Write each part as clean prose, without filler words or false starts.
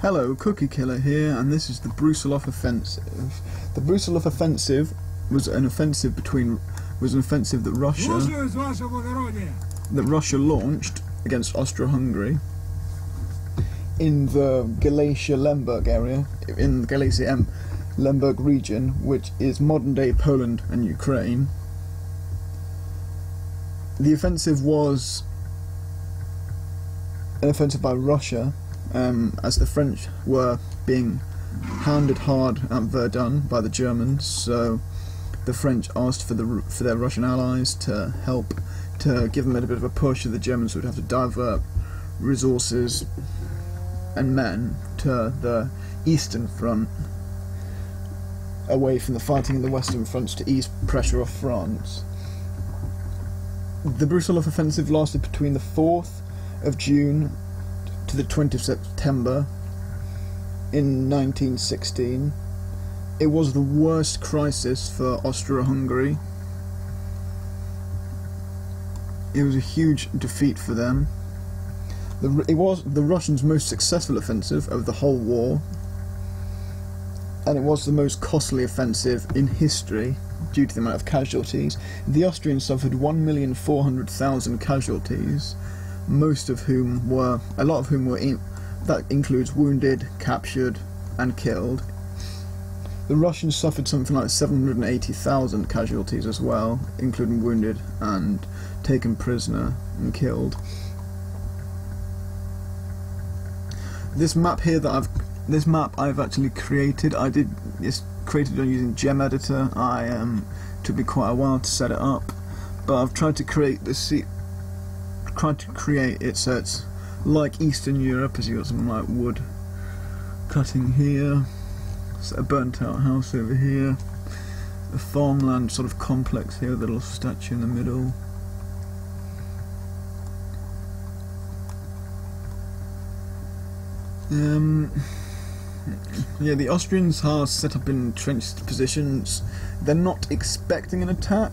Hello, Cookie Killer here, and this is the Brusilov Offensive. The Brusilov Offensive was an offensive that Russia launched against Austria-Hungary in the Galicia-Lemberg area, in the Galicia-Lemberg region, which is modern-day Poland and Ukraine. The offensive was an offensive by Russia, as the French were being hounded hard at Verdun by the Germans, so the French asked for their Russian allies to help, to give them a bit of a push, so the Germans would have to divert resources and men to the Eastern Front, away from the fighting in the Western Fronts to ease pressure off France. The Brusilov Offensive lasted between the 4th of June to the 20th of September in 1916. It was the worst crisis for Austria-Hungary. It was a huge defeat for them. It was the Russians' most successful offensive of the whole war, and it was the most costly offensive in history due to the amount of casualties. The Austrians suffered 1,400,000 casualties, a lot of whom were that includes wounded, captured and killed. The Russians suffered something like 780,000 casualties as well, including wounded and taken prisoner and killed. This map here I've actually created. It's created using Gem Editor. Took me quite a while to set it up, but I've tried to create it so it's like Eastern Europe, as you got something like wood cutting here, a burnt out house over here, a farmland sort of complex here with a little statue in the middle. Yeah, the Austrians are set up in entrenched positions. They're not expecting an attack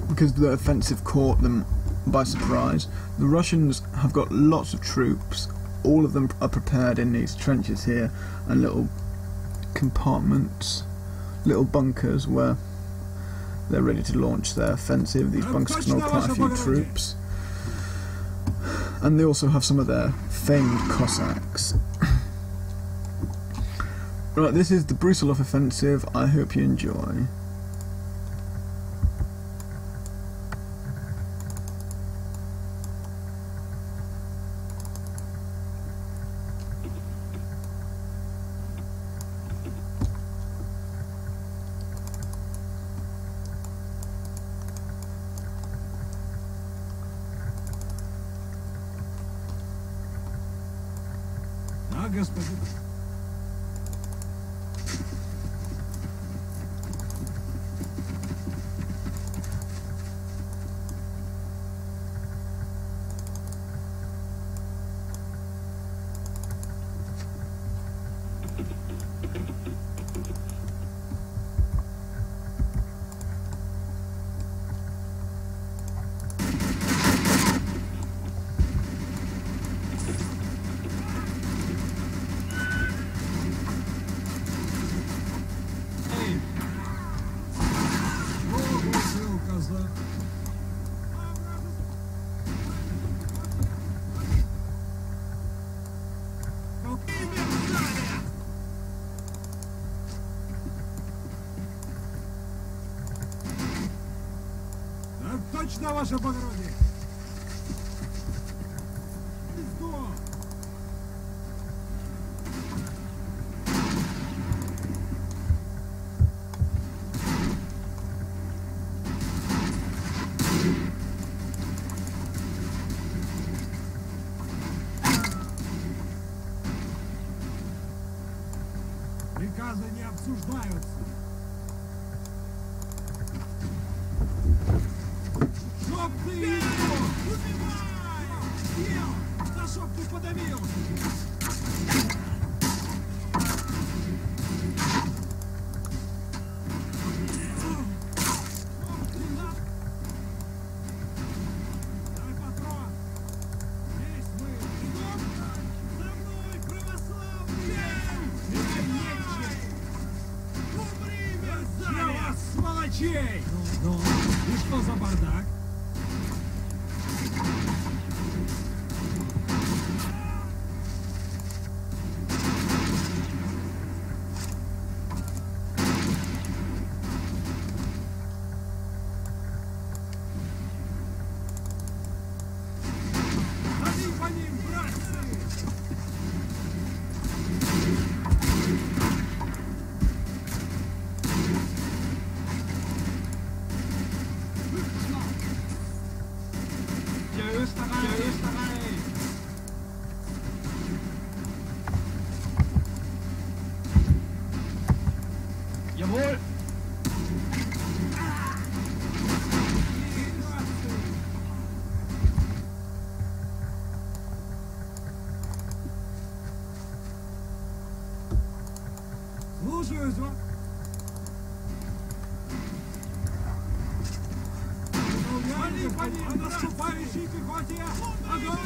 because the offensive caught them by surprise. The Russians have got lots of troops. All of them are prepared in these trenches here, and little compartments, little bunkers where they're ready to launch their offensive. These bunkers can hold quite a few troops. And they also have some of their famed Cossacks. Right, this is the Brusilov Offensive. I hope you enjoy. Господин. Точно, ваше благородие! Приказы не обсуждаются. Чтоб ты его! Убивай! Съел! Да чтоб ты подавил! Дай патрон! Есть мы! Идем! мечей! Ну, и что за бардак? Ходи по ним, братцы! Der Österreich! Jawohl! Слушаюсь вас! Вали по ним, наступающей пехоте! Огонь!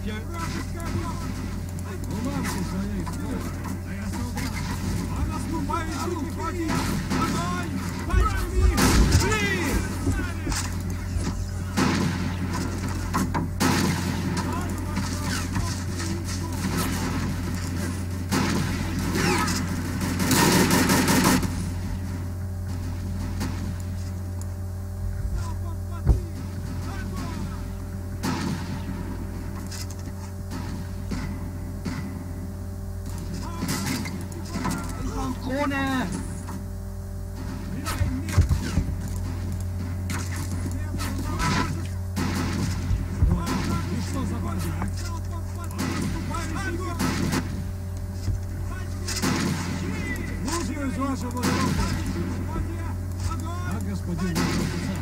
Вражеская бомба! Умавшись за ней снова, а я солдат! А наступающий пехоте! Огонь! Пальцами! Шли! Krone! И что за бардак? Слушаюсь, ваше благородие! А, господин офицер!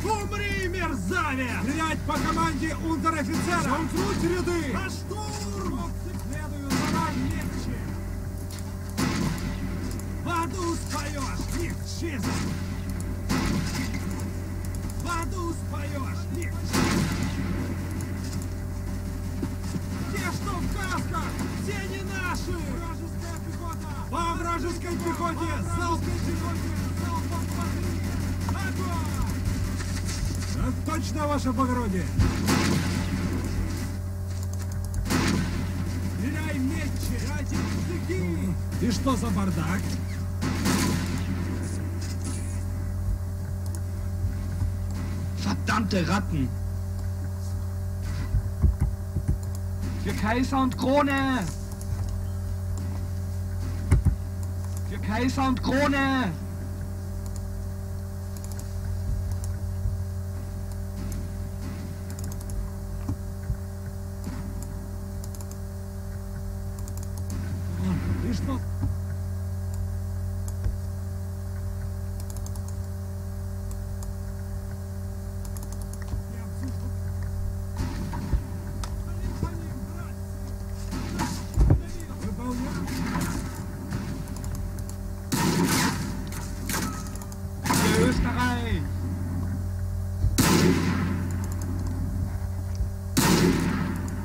Умри, мерзавец! Стрелять по команде унтер-офицера! Сомкнуть ряды! На штурм! Следую за вами легче! В аду споешь, легче! В аду споешь, легче! Те, что в касках, все не наши! Вражеская пехота! По вражеской пехоте! Залп! Залпом по 3! Огонь! Так точно, ваше благородие! Стреляй метче! Дайте штыки! И что за бардак? Verdammte Ratten! Für Kaiser und Krone! Für Kaiser und Krone! И что? Выполняю. Für Österreich!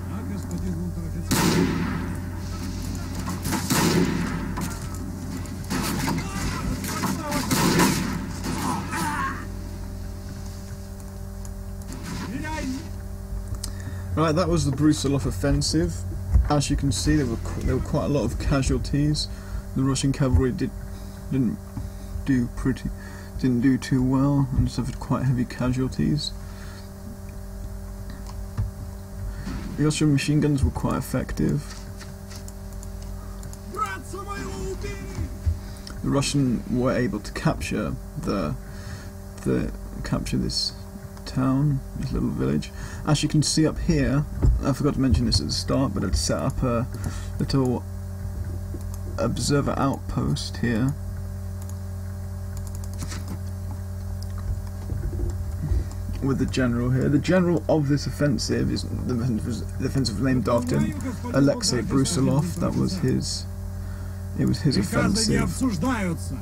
А, господин унтер-офицер. Right, that was the Brusilov Offensive. As you can see, there were quite a lot of casualties. The Russian cavalry didn't do too well and suffered quite heavy casualties. The Austrian machine guns were quite effective. The Russians were able to capture capture this town, this little village. As you can see up here, I forgot to mention this at the start, but I'd set up a little observer outpost here. with the general here. The general of this offensive is the offensive named after him, Aleksei Brusilov. That was his. It was his Приказы не offensive. обсуждаются.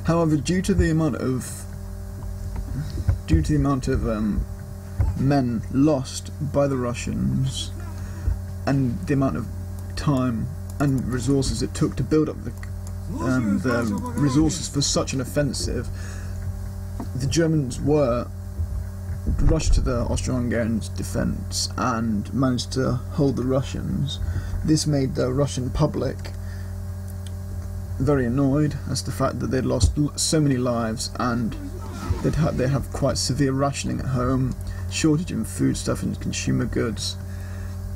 However, due to the amount of men lost by the Russians and the amount of time and resources it took to build up the resources for such an offensive, the Germans rushed to the Austro-Hungarians' defence and managed to hold the Russians. This made the Russian public very annoyed as to the fact that they'd lost so many lives, and they'd have quite severe rationing at home, shortage in foodstuff and consumer goods,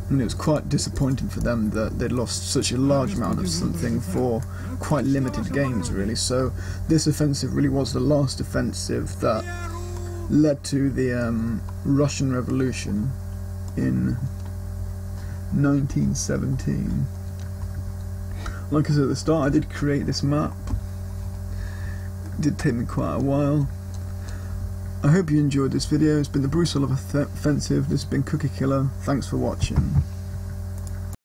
and it was quite disappointing for them that they'd lost such a large amount of something for quite limited gains, really. So this offensive really was the last offensive that led to the Russian Revolution in 1917. Like I said at the start, I did create this map. It did take me quite a while. I hope you enjoyed this video. It's been the Brusilov Offensive. This has been Cookie Killer. Thanks for watching.